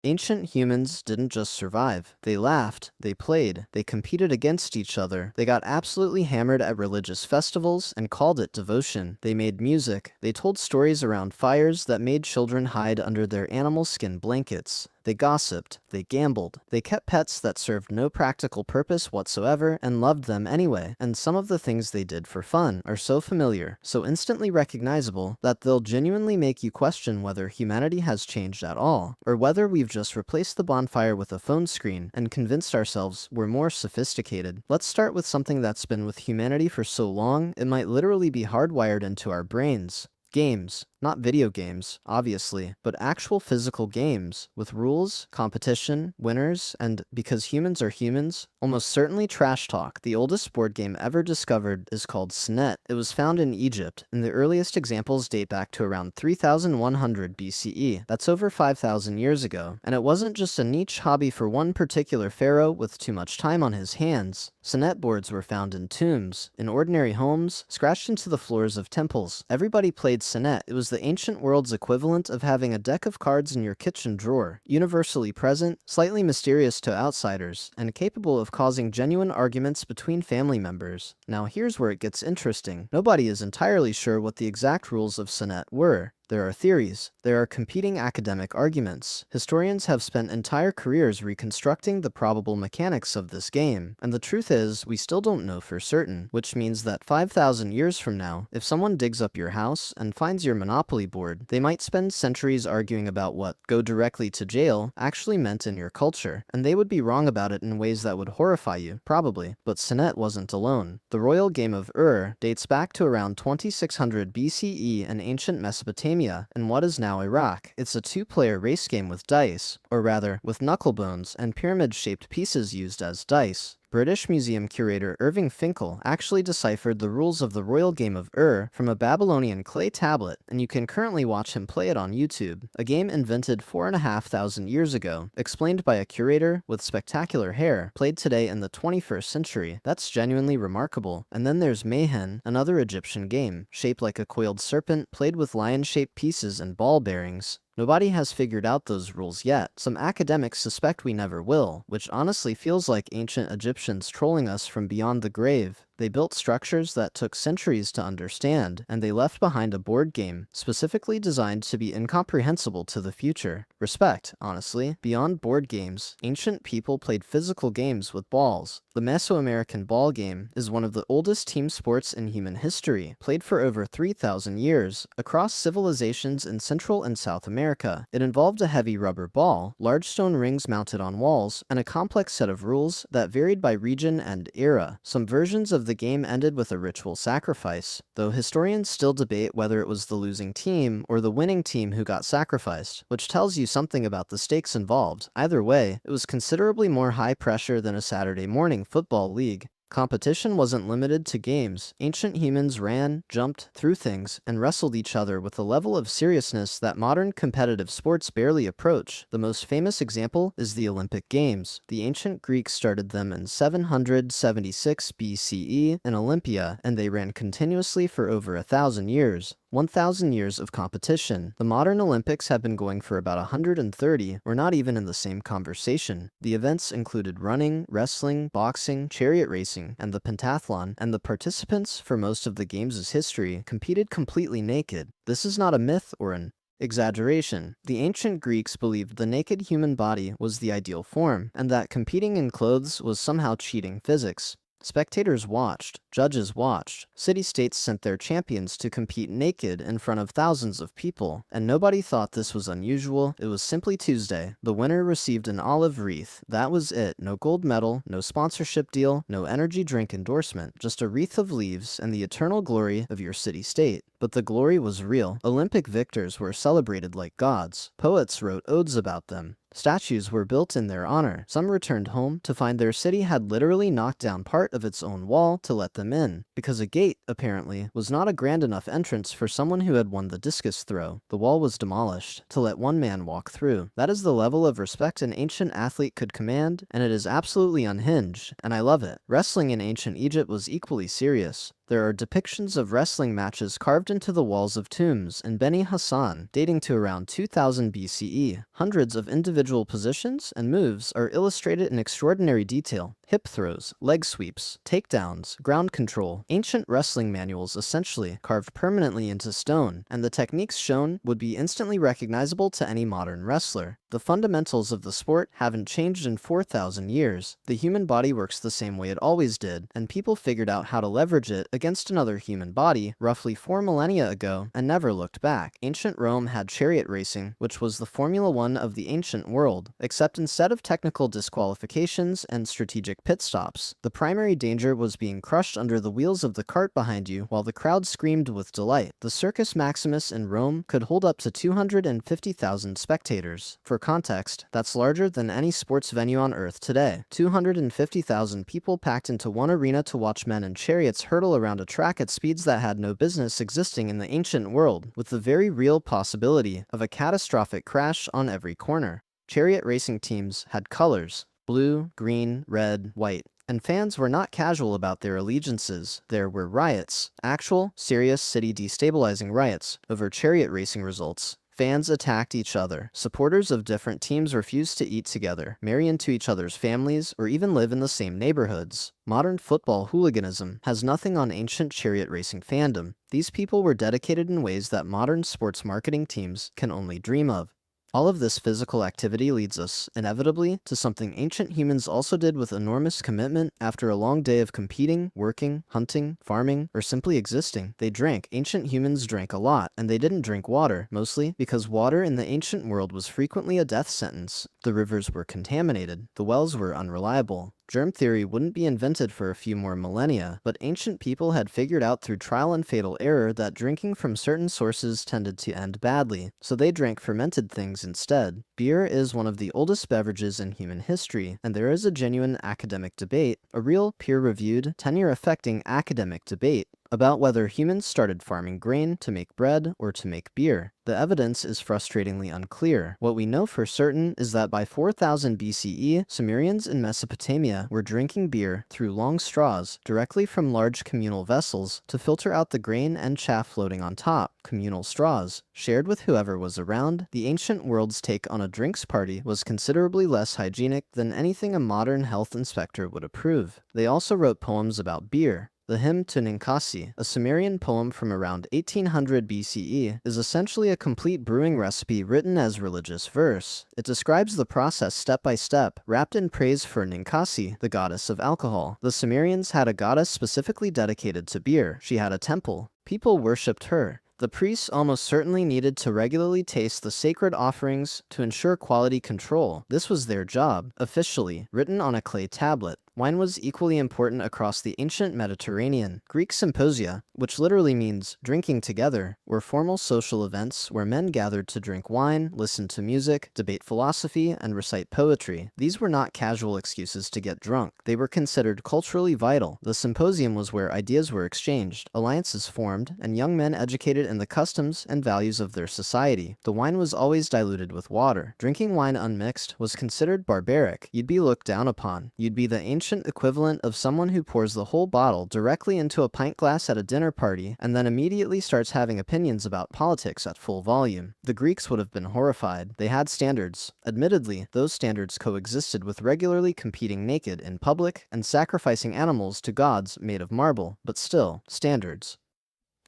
Ancient humans didn't just survive. They laughed, they played, they competed against each other, they got absolutely hammered at religious festivals and called it devotion. They made music, they told stories around fires that made children hide under their animal skin blankets. They gossiped, they gambled, they kept pets that served no practical purpose whatsoever and loved them anyway, and some of the things they did for fun are so familiar, so instantly recognizable, that they'll genuinely make you question whether humanity has changed at all, or whether we've just replaced the bonfire with a phone screen and convinced ourselves we're more sophisticated. Let's start with something that's been with humanity for so long, it might literally be hardwired into our brains. Games. Not video games, obviously, but actual physical games, with rules, competition, winners, and, because humans are humans, almost certainly trash talk. The oldest board game ever discovered is called Senet. It was found in Egypt, and the earliest examples date back to around 3100 BCE. That's over 5,000 years ago, and it wasn't just a niche hobby for one particular pharaoh with too much time on his hands. Senet boards were found in tombs, in ordinary homes, scratched into the floors of temples. Everybody played Senet. It was the ancient world's equivalent of having a deck of cards in your kitchen drawer, universally present, slightly mysterious to outsiders, and capable of causing genuine arguments between family members. Now here's where it gets interesting. Nobody is entirely sure what the exact rules of Senet were. There are theories. There are competing academic arguments. Historians have spent entire careers reconstructing the probable mechanics of this game, and the truth is, we still don't know for certain, which means that 5,000 years from now, if someone digs up your house and finds your Monopoly board, they might spend centuries arguing about what "go directly to jail" actually meant in your culture, and they would be wrong about it in ways that would horrify you, probably. But Senet wasn't alone. The royal game of dates back to around 2600 BCE in ancient Mesopotamia in what is now Iraq. It's a two-player race game with dice, or rather, with knucklebones and pyramid-shaped pieces used as dice. British Museum curator Irving Finkel actually deciphered the rules of the royal game of from a Babylonian clay tablet, and you can currently watch him play it on YouTube. A game invented 4,500 years ago, explained by a curator with spectacular hair, played today in the 21st century. That's genuinely remarkable. And then there's Mayhen, another Egyptian game, shaped like a coiled serpent, played with lion-shaped pieces and ball bearings. Nobody has figured out those rules yet. Some academics suspect we never will, which honestly feels like ancient Egyptians trolling us from beyond the grave. They built structures that took centuries to understand, and they left behind a board game specifically designed to be incomprehensible to the future. Respect, honestly. Beyond board games, ancient people played physical games with balls. The Mesoamerican ball game is one of the oldest team sports in human history, played for over 3,000 years, across civilizations in Central and South America. It involved a heavy rubber ball, large stone rings mounted on walls, and a complex set of rules that varied by region and era. Some versions of the game ended with a ritual sacrifice, though historians still debate whether it was the losing team or the winning team who got sacrificed, which tells you something about the stakes involved. Either way, it was considerably more high pressure than a Saturday morning football league. Competition wasn't limited to games. Ancient humans ran, jumped, threw things, and wrestled each other with a level of seriousness that modern competitive sports barely approach. The most famous example is the Olympic Games. The ancient Greeks started them in 776 BCE in Olympia, and they ran continuously for over 1,000 years. 1,000 years of competition. The modern Olympics have been going for about 130. We're not even in the same conversation. The events included running, wrestling, boxing, chariot racing, and the pentathlon, and the participants, for most of the games' history, competed completely naked. This is not a myth or an exaggeration. The ancient Greeks believed the naked human body was the ideal form, and that competing in clothes was somehow cheating physics. Spectators watched, judges watched, city-states sent their champions to compete naked in front of thousands of people, and nobody thought this was unusual. It was simply Tuesday. The winner received an olive wreath. That was it. No gold medal, no sponsorship deal, no energy drink endorsement, just a wreath of leaves and the eternal glory of your city-state. But the glory was real. Olympic victors were celebrated like gods. Poets wrote odes about them. Statues were built in their honor. Some returned home to find their city had literally knocked down part of its own wall to let them in, because a gate, apparently, was not a grand enough entrance for someone who had won the discus throw. The wall was demolished to let one man walk through. That is the level of respect an ancient athlete could command, and it is absolutely unhinged, and I love it. Wrestling in ancient Egypt was equally serious. There are depictions of wrestling matches carved into the walls of tombs in Beni Hassan, dating to around 2000 BCE. Hundreds of individual positions and moves are illustrated in extraordinary detail. Hip throws, leg sweeps, takedowns, ground control, ancient wrestling manuals essentially carved permanently into stone, and the techniques shown would be instantly recognizable to any modern wrestler. The fundamentals of the sport haven't changed in 4,000 years. The human body works the same way it always did, and people figured out how to leverage it against another human body roughly 4 millennia ago and never looked back. Ancient Rome had chariot racing, which was the Formula One of the ancient world, except instead of technical disqualifications and strategic pit stops, the primary danger was being crushed under the wheels of the cart behind you while the crowd screamed with delight. The Circus Maximus in Rome could hold up to 250,000 spectators. For context, that's larger than any sports venue on Earth today. 250,000 people packed into one arena to watch men in chariots hurtle around a track at speeds that had no business existing in the ancient world, with the very real possibility of a catastrophic crash on every corner. Chariot racing teams had colors: blue, green, red, white. And fans were not casual about their allegiances. There were riots, actual, serious city destabilizing riots, over chariot racing results. Fans attacked each other. Supporters of different teams refused to eat together, marry into each other's families, or even live in the same neighborhoods. Modern football hooliganism has nothing on ancient chariot racing fandom. These people were dedicated in ways that modern sports marketing teams can only dream of. All of this physical activity leads us, inevitably, to something ancient humans also did with enormous commitment after a long day of competing, working, hunting, farming, or simply existing. They drank. Ancient humans drank a lot, and they didn't drink water, mostly because water in the ancient world was frequently a death sentence. The rivers were contaminated. The wells were unreliable. Germ theory wouldn't be invented for a few more millennia, but ancient people had figured out through trial and fatal error that drinking from certain sources tended to end badly, so they drank fermented things instead. Beer is one of the oldest beverages in human history, and there is a genuine academic debate, a real peer-reviewed, tenure-affecting academic debate, about whether humans started farming grain to make bread or to make beer. The evidence is frustratingly unclear. What we know for certain is that by 4000 BCE, Sumerians in Mesopotamia were drinking beer through long straws directly from large communal vessels to filter out the grain and chaff floating on top. Communal straws, shared with whoever was around. The ancient world's take on a drinks party was considerably less hygienic than anything a modern health inspector would approve. They also wrote poems about beer. The hymn to Ninkasi, a Sumerian poem from around 1800 BCE, is essentially a complete brewing recipe written as religious verse. It describes the process step by step, wrapped in praise for Ninkasi, the goddess of alcohol. The Sumerians had a goddess specifically dedicated to beer. She had a temple. People worshipped her. The priests almost certainly needed to regularly taste the sacred offerings to ensure quality control. This was their job, officially, written on a clay tablet. Wine was equally important across the ancient Mediterranean. Greek symposia, which literally means drinking together, were formal social events where men gathered to drink wine, listen to music, debate philosophy, and recite poetry. These were not casual excuses to get drunk. They were considered culturally vital. The symposium was where ideas were exchanged, alliances formed, and young men educated in the customs and values of their society. The wine was always diluted with water. Drinking wine unmixed was considered barbaric. You'd be looked down upon. You'd be the ancient equivalent of someone who pours the whole bottle directly into a pint glass at a dinner party and then immediately starts having opinions about politics at full volume. The Greeks would have been horrified. They had standards. Admittedly, those standards coexisted with regularly competing naked in public and sacrificing animals to gods made of marble, but still, standards.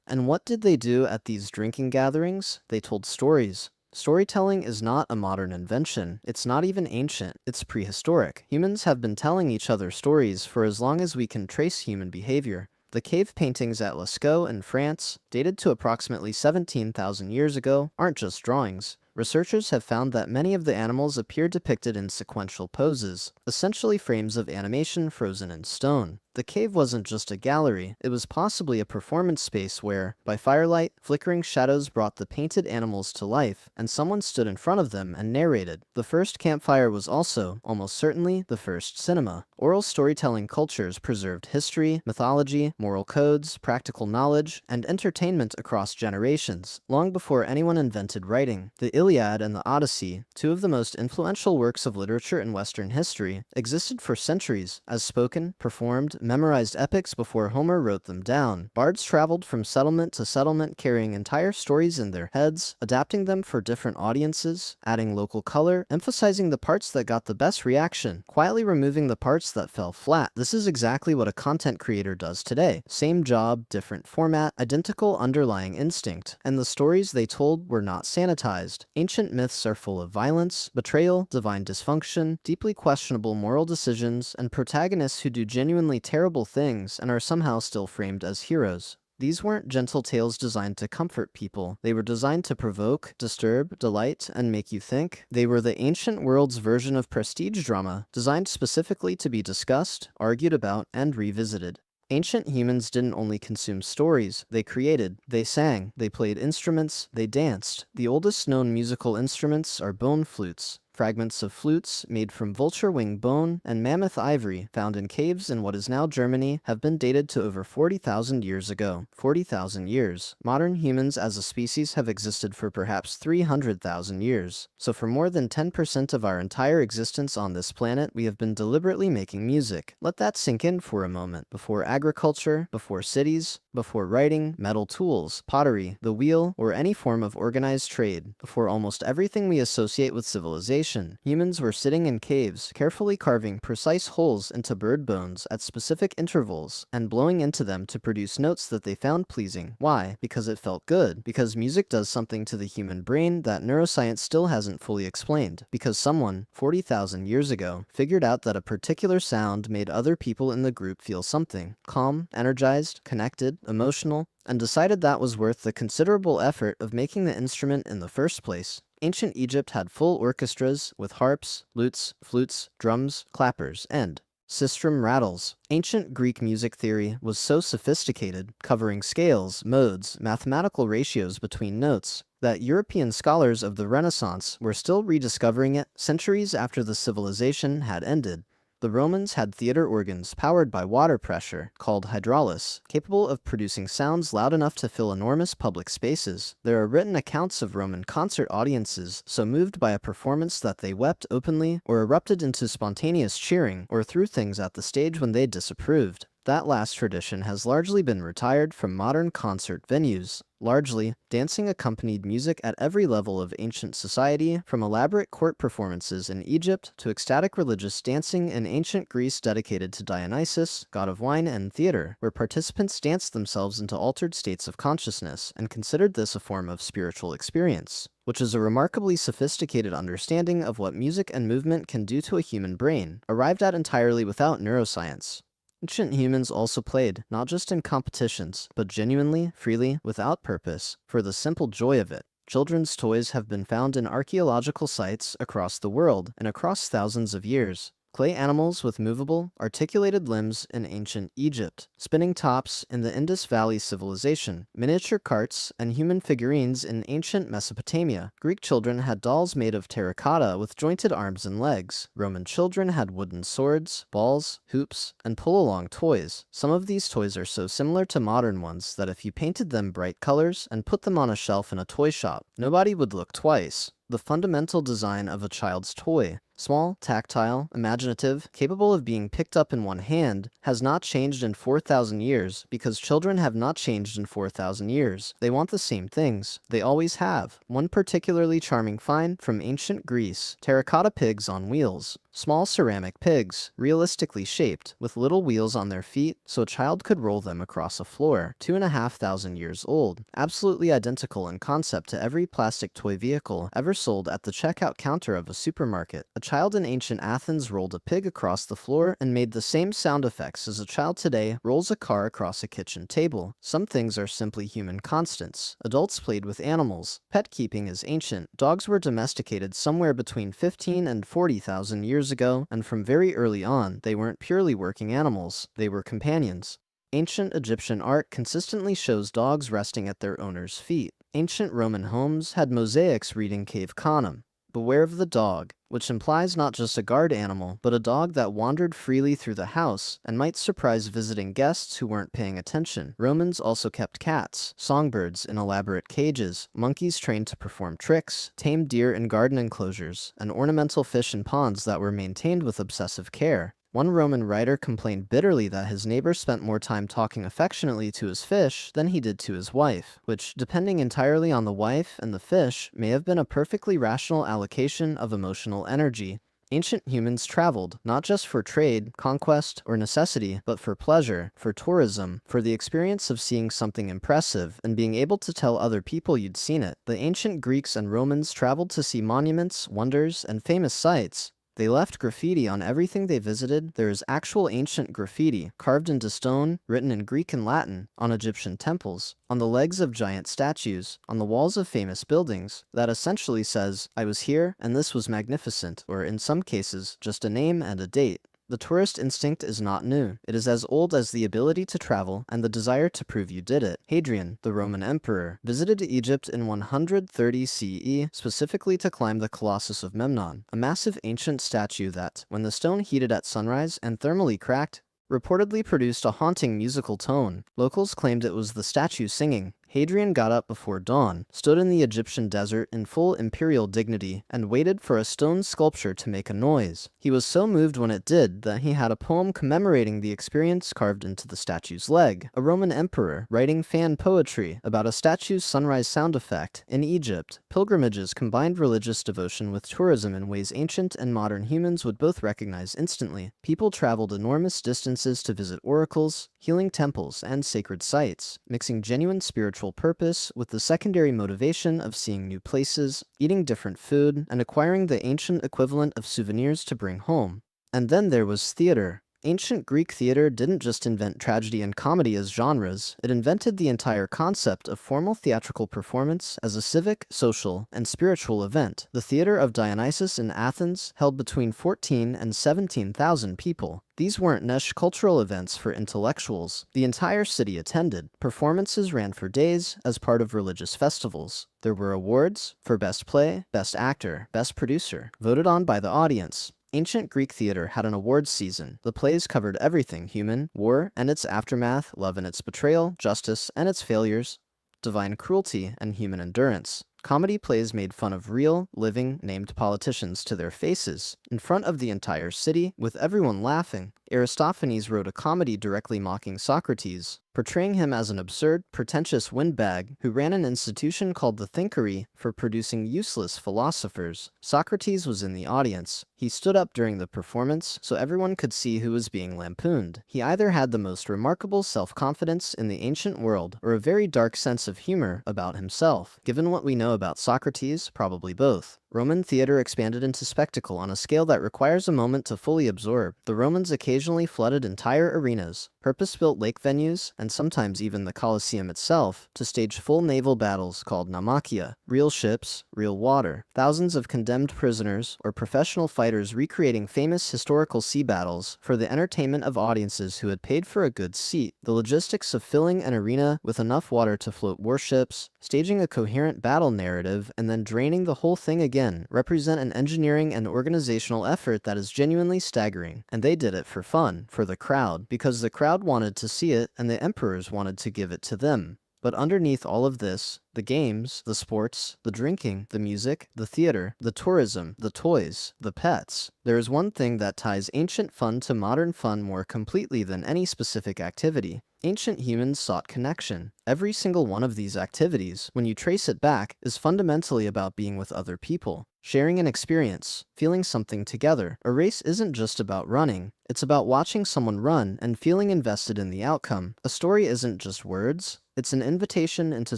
And what did they do at these drinking gatherings? They told stories. Storytelling is not a modern invention. It's not even ancient. It's prehistoric. Humans have been telling each other stories for as long as we can trace human behavior. The cave paintings at Lascaux in France, dated to approximately 17,000 years ago, aren't just drawings. Researchers have found that many of the animals appear depicted in sequential poses, essentially frames of animation frozen in stone. The cave wasn't just a gallery, it was possibly a performance space where, by firelight, flickering shadows brought the painted animals to life, and someone stood in front of them and narrated. The first campfire was also, almost certainly, the first cinema. Oral storytelling cultures preserved history, mythology, moral codes, practical knowledge, and entertainment across generations, long before anyone invented writing. The Iliad and the Odyssey, two of the most influential works of literature in Western history, existed for centuries as spoken, performed, memorized epics before Homer wrote them down. Bards traveled from settlement to settlement carrying entire stories in their heads, adapting them for different audiences, adding local color, emphasizing the parts that got the best reaction, quietly removing the parts that fell flat. This is exactly what a content creator does today. Same job, different format, identical underlying instinct, and the stories they told were not sanitized. Ancient myths are full of violence, betrayal, divine dysfunction, deeply questionable moral decisions, and protagonists who do genuinely terrible things and are somehow still framed as heroes. These weren't gentle tales designed to comfort people. They were designed to provoke, disturb, delight, and make you think. They were the ancient world's version of prestige drama, designed specifically to be discussed, argued about, and revisited. Ancient humans didn't only consume stories, they created, they sang, they played instruments, they danced. The oldest known musical instruments are bone flutes, fragments of flutes made from vulture wing bone and mammoth ivory found in caves in what is now Germany have been dated to over 40,000 years ago. 40,000 years. Modern humans as a species have existed for perhaps 300,000 years. So for more than 10% of our entire existence on this planet, we have been deliberately making music. Let that sink in for a moment. Before agriculture, before cities, before writing, metal tools, pottery, the wheel, or any form of organized trade, before almost everything we associate with civilization, humans were sitting in caves, carefully carving precise holes into bird bones at specific intervals, and blowing into them to produce notes that they found pleasing. Why? Because it felt good. Because music does something to the human brain that neuroscience still hasn't fully explained. Because someone, 40,000 years ago, figured out that a particular sound made other people in the group feel something. Calm, energized, connected, emotional, and decided that was worth the considerable effort of making the instrument in the first place. Ancient Egypt had full orchestras with harps, lutes, flutes, drums, clappers, and sistrum rattles. Ancient Greek music theory was so sophisticated, covering scales, modes, mathematical ratios between notes, that European scholars of the Renaissance were still rediscovering it centuries after the civilization had ended. The Romans had theater organs powered by water pressure, called hydraulis, capable of producing sounds loud enough to fill enormous public spaces. There are written accounts of Roman concert audiences so moved by a performance that they wept openly, or erupted into spontaneous cheering, or threw things at the stage when they disapproved. That last tradition has largely been retired from modern concert venues. Largely, dancing accompanied music at every level of ancient society, from elaborate court performances in Egypt to ecstatic religious dancing in ancient Greece dedicated to Dionysus, god of wine and theater, where participants danced themselves into altered states of consciousness and considered this a form of spiritual experience, which is a remarkably sophisticated understanding of what music and movement can do to a human brain, arrived at entirely without neuroscience. Ancient humans also played, not just in competitions, but genuinely, freely, without purpose, for the simple joy of it. Children's toys have been found in archaeological sites across the world and across thousands of years. Clay animals with movable, articulated limbs in ancient Egypt, spinning tops in the Indus Valley civilization, miniature carts, and human figurines in ancient Mesopotamia. Greek children had dolls made of terracotta with jointed arms and legs. Roman children had wooden swords, balls, hoops, and pull-along toys. Some of these toys are so similar to modern ones that if you painted them bright colors and put them on a shelf in a toy shop, nobody would look twice. The fundamental design of a child's toy, small, tactile, imaginative, capable of being picked up in one hand, has not changed in 4,000 years because children have not changed in 4,000 years. They want the same things. They always have. One particularly charming find from ancient Greece: terracotta pigs on wheels. Small ceramic pigs, realistically shaped, with little wheels on their feet so a child could roll them across a floor. 2,500 years old. Absolutely identical in concept to every plastic toy vehicle ever sold at the checkout counter of a supermarket. A child in ancient Athens rolled a pig across the floor and made the same sound effects as a child today rolls a car across a kitchen table. Some things are simply human constants. Adults played with animals. Pet keeping is ancient. Dogs were domesticated somewhere between 15 and 40,000 years ago, and from very early on, they weren't purely working animals. They were companions. Ancient Egyptian art consistently shows dogs resting at their owner's feet. Ancient Roman homes had mosaics reading Cave Canem, beware of the dog, which implies not just a guard animal, but a dog that wandered freely through the house and might surprise visiting guests who weren't paying attention. Romans also kept cats, songbirds in elaborate cages, monkeys trained to perform tricks, tamed deer in garden enclosures, and ornamental fish in ponds that were maintained with obsessive care. One Roman writer complained bitterly that his neighbor spent more time talking affectionately to his fish than he did to his wife, which, depending entirely on the wife and the fish, may have been a perfectly rational allocation of emotional energy. Ancient humans traveled, not just for trade, conquest, or necessity, but for pleasure, for tourism, for the experience of seeing something impressive and being able to tell other people you'd seen it. The ancient Greeks and Romans traveled to see monuments, wonders, and famous sights. They left graffiti on everything they visited. There is actual ancient graffiti, carved into stone, written in Greek and Latin, on Egyptian temples, on the legs of giant statues, on the walls of famous buildings, that essentially says, "I was here, and this was magnificent," or in some cases, just a name and a date. The tourist instinct is not new. It is as old as the ability to travel and the desire to prove you did it. Hadrian, the Roman emperor, visited Egypt in 130 CE specifically to climb the Colossus of Memnon, a massive ancient statue that, when the stone heated at sunrise and thermally cracked, reportedly produced a haunting musical tone. Locals claimed it was the statue singing. Hadrian got up before dawn, stood in the Egyptian desert in full imperial dignity, and waited for a stone sculpture to make a noise. He was so moved when it did that he had a poem commemorating the experience carved into the statue's leg. A Roman emperor writing fan poetry about a statue's sunrise sound effect. In Egypt, pilgrimages combined religious devotion with tourism in ways ancient and modern humans would both recognize instantly. People traveled enormous distances to visit oracles, healing temples, and sacred sites, mixing genuine spiritual purpose with the secondary motivation of seeing new places, eating different food, and acquiring the ancient equivalent of souvenirs to bring home. And then there was theater. Ancient Greek theater didn't just invent tragedy and comedy as genres, it invented the entire concept of formal theatrical performance as a civic, social, and spiritual event. The theater of Dionysus in Athens held between 14 and 17,000 people. These weren't niche cultural events for intellectuals. The entire city attended. Performances ran for days as part of religious festivals. There were awards for best play, best actor, best producer, voted on by the audience. Ancient Greek theater had an awards season. The plays covered everything human, war and its aftermath, love and its betrayal, justice and its failures, divine cruelty and human endurance. Comedy plays made fun of real, living, named politicians to their faces, in front of the entire city, with everyone laughing. Aristophanes wrote a comedy directly mocking Socrates, portraying him as an absurd, pretentious windbag who ran an institution called the Thinkery for producing useless philosophers. Socrates was in the audience. He stood up during the performance so everyone could see who was being lampooned. He either had the most remarkable self-confidence in the ancient world or a very dark sense of humor about himself. Given what we know about Socrates, probably both. Roman theater expanded into spectacle on a scale that requires a moment to fully absorb. The Romans occasionally flooded entire arenas, purpose-built lake venues, and sometimes even the Colosseum itself, to stage full naval battles called naumachia. Real ships, real water. Thousands of condemned prisoners or professional fighters recreating famous historical sea battles for the entertainment of audiences who had paid for a good seat. The logistics of filling an arena with enough water to float warships, staging a coherent battle narrative, and then draining the whole thing again represent an engineering and organizational effort that is genuinely staggering. And they did it for fun, for the crowd, because the crowd wanted to see it and the emperors wanted to give it to them. But underneath all of this, the games, the sports, the drinking, the music, the theater, the tourism, the toys, the pets, there is one thing that ties ancient fun to modern fun more completely than any specific activity. Ancient humans sought connection. Every single one of these activities, when you trace it back, is fundamentally about being with other people, sharing an experience, feeling something together. A race isn't just about running, it's about watching someone run and feeling invested in the outcome. A story isn't just words, it's an invitation into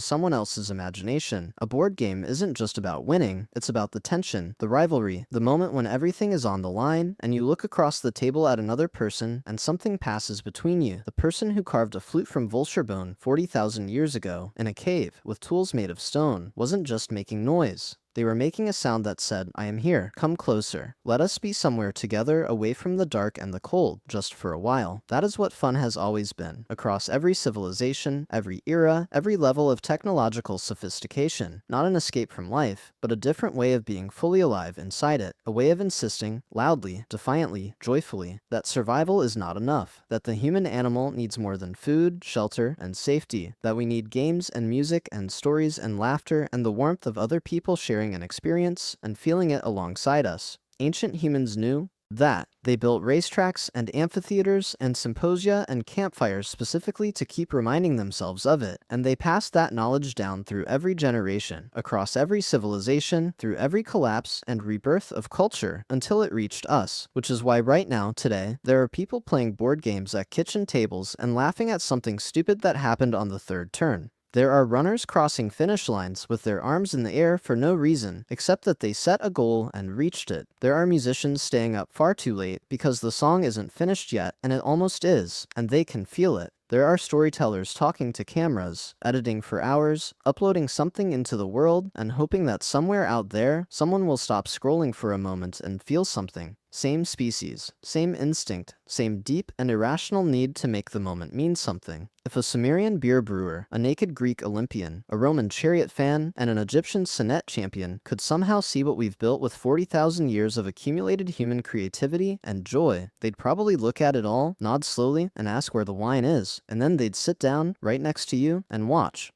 someone else's imagination. A board game isn't just about winning, it's about the tension, the rivalry, the moment when everything is on the line, and you look across the table at another person and something passes between you. The person who carved a flute from vulture bone 40,000 years ago in a cave with tools made of stone wasn't just making noise. They were making a sound that said, "I am here, come closer. Let us be somewhere together away from the dark and the cold, just for a while." That is what fun has always been, across every civilization, every era, every level of technological sophistication. Not an escape from life, but a different way of being fully alive inside it. A way of insisting, loudly, defiantly, joyfully, that survival is not enough, that the human animal needs more than food, shelter, and safety, that we need games and music and stories and laughter and the warmth of other people sharing an experience and feeling it alongside us. Ancient humans knew That, they built racetracks and amphitheaters and symposia and campfires specifically to keep reminding themselves of it, and they passed that knowledge down through every generation, across every civilization, through every collapse and rebirth of culture, until it reached us, which is why right now, today, there are people playing board games at kitchen tables and laughing at something stupid that happened on the third turn. There are runners crossing finish lines with their arms in the air for no reason, except that they set a goal and reached it. There are musicians staying up far too late because the song isn't finished yet, and it almost is, and they can feel it. There are storytellers talking to cameras, editing for hours, uploading something into the world, and hoping that somewhere out there, someone will stop scrolling for a moment and feel something. Same species, same instinct, same deep and irrational need to make the moment mean something. If a Sumerian beer brewer, a naked Greek Olympian, a Roman chariot fan, and an Egyptian sonnet champion could somehow see what we've built with 40,000 years of accumulated human creativity and joy, they'd probably look at it all, nod slowly, and ask where the wine is, and then they'd sit down right next to you and watch.